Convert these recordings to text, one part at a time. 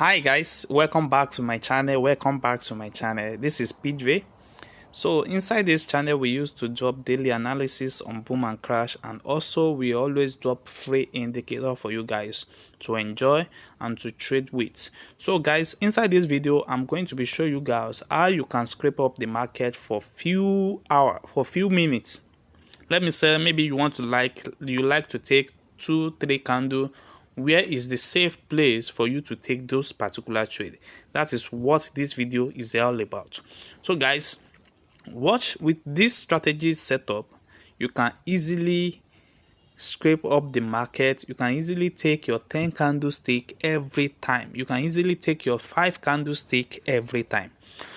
Hi guys, welcome back to my channel. This is PJ. So inside this channel we used to drop daily analysis on boom and crash, and also we always drop free indicator for you guys to enjoy and to trade with. So guys, inside this video I'm going to be showing you guys how you can scrape up the market for few minutes. Let me say, maybe you like to take 2-3 candle. Where is the safe place for you to take those particular trade? That is what this video is all about. So guys, watch. With this strategy setup, you can easily scrape up the market. You can easily take your 10 candlestick every time. You can easily take your 5 candlestick every time.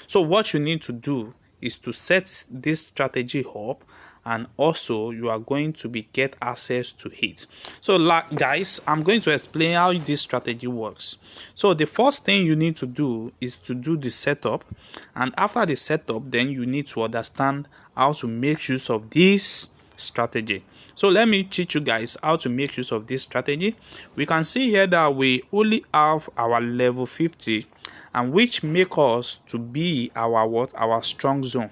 So what you need to do is to set this strategy up, and also you are going to get access to it. So guys, I'm going to explain how this strategy works. So the first thing you need to do is to do the setup, and after the setup then you need to understand how to make use of this strategy. So let me teach you guys how to make use of this strategy. We can see here that we only have our level 50, and which make us to be our strong zone.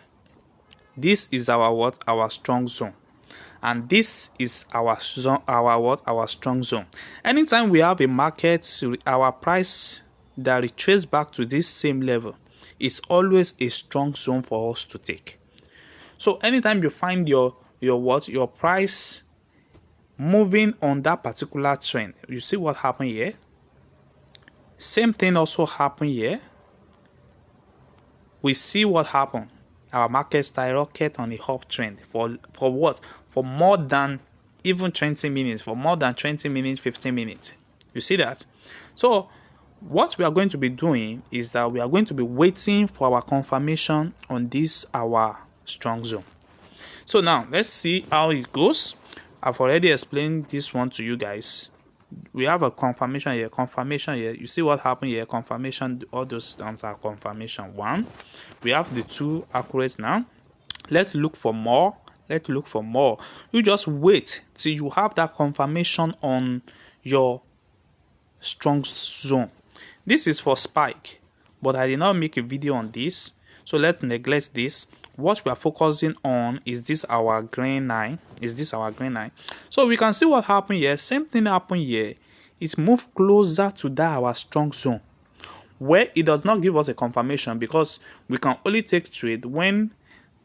This is our strong zone, and this is our strong zone. Anytime we have a market, our price that retraces back to this same level is always a strong zone for us to take. So anytime you find your price moving on that particular trend, you see what happened here. Same thing also happened here. We see what happened. Our market skyrocket on the uptrend for what? For more than even 20 minutes, for more than 20 minutes, 15 minutes. You see that? So what we are going to be doing is that we are going to be waiting for our confirmation on this our strong zone. So now let's see how it goes. I've already explained this one to you guys. We have a confirmation here. You see what happened here? Confirmation. All those stones are confirmation one. We have the two accurate now. Let's look for more. You just wait till you have that confirmation on your strong zone. This is for spike, but I did not make a video on this, so let's neglect this. What we are focusing on is this our green line. So we can see what happened here. Same thing happened here. It moved closer to that our strong zone, where it does not give us a confirmation, because we can only take trade when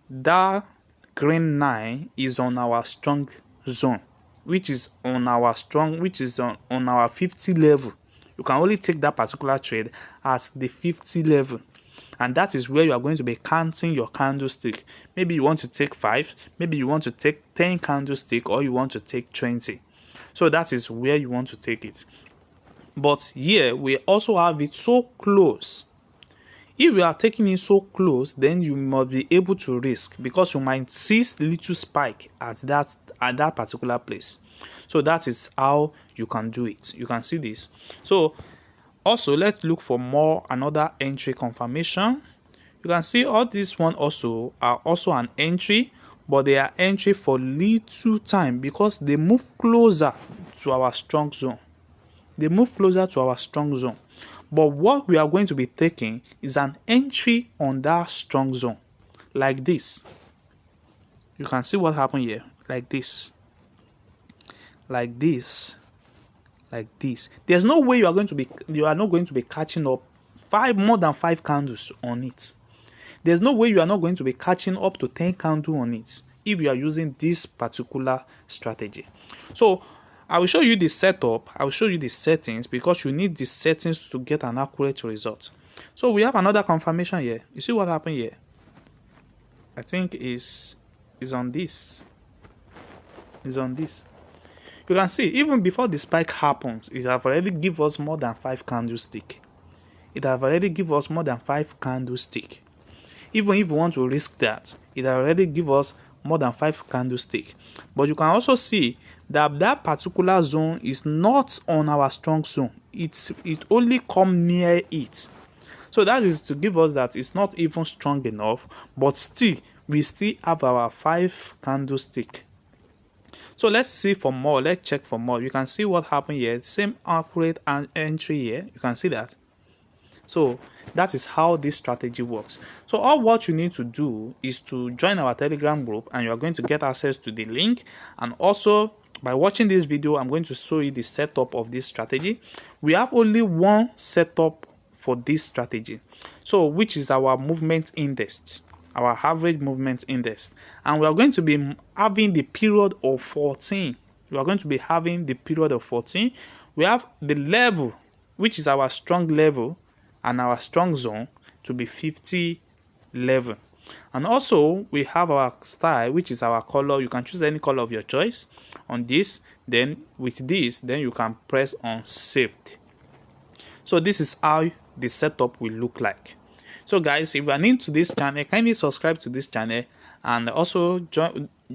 that green line is on our strong zone, which is on our 50 level. You can only take that particular trade at the 50 level. And that is where you are going to be counting your candlestick. Maybe you want to take 5, maybe you want to take 10 candlestick, or you want to take 20. So that is where you want to take it. But here we also have it so close. If you are taking it so close, then you must be able to risk, because you might see little spike at that particular place. So that is how you can do it. You can see this. So also, let's look for another entry confirmation. You can see all these one also are also an entry, but they are entry for little time because they move closer to our strong zone. But what we are going to be taking is an entry on that strong zone, like this. You can see what happened here, like this. There's no way you are not going to be catching up more than 5 candles on it. There's no way you are not going to be catching up to 10 candles on it if you are using this particular strategy. So I will show you the setup. I will show you the settings, because you need the settings to get an accurate result. So we have another confirmation here. You see what happened here? I think is on this. You can see even before the spike happens, it have already give us more than 5 candlestick. Even if you want to risk that, it already give us more than 5 candlestick. But you can also see that particular zone is not on our strong zone. It only come near it. So that is to give us that it's not even strong enough, but still we still have our 5 candlestick. So let's see for more. Let's check for more. You can see what happened here. Same accurate entry here. You can see that. So that is how this strategy works. So all what you need to do is to join our Telegram group, and you are going to get access to the link. And also, by watching this video, I'm going to show you the setup of this strategy. We have only one setup for this strategy, so which is our movement index, our average movement index, and we are going to be having the period of 14. We are going to be having the period of 14. We have the level, which is our strong level, and our strong zone to be 50 level. And also we have our style, which is our color. You can choose any color of your choice on this. Then with this, then you can press on saved. So this is how the setup will look like. So guys, if you are new to this channel, kindly subscribe to this channel, and also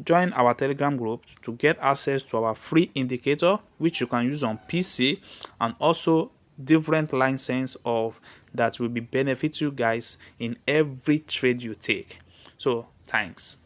join our Telegram group to get access to our free indicator, which you can use on PC, and also different license of that will be benefit you guys in every trade you take. So thanks.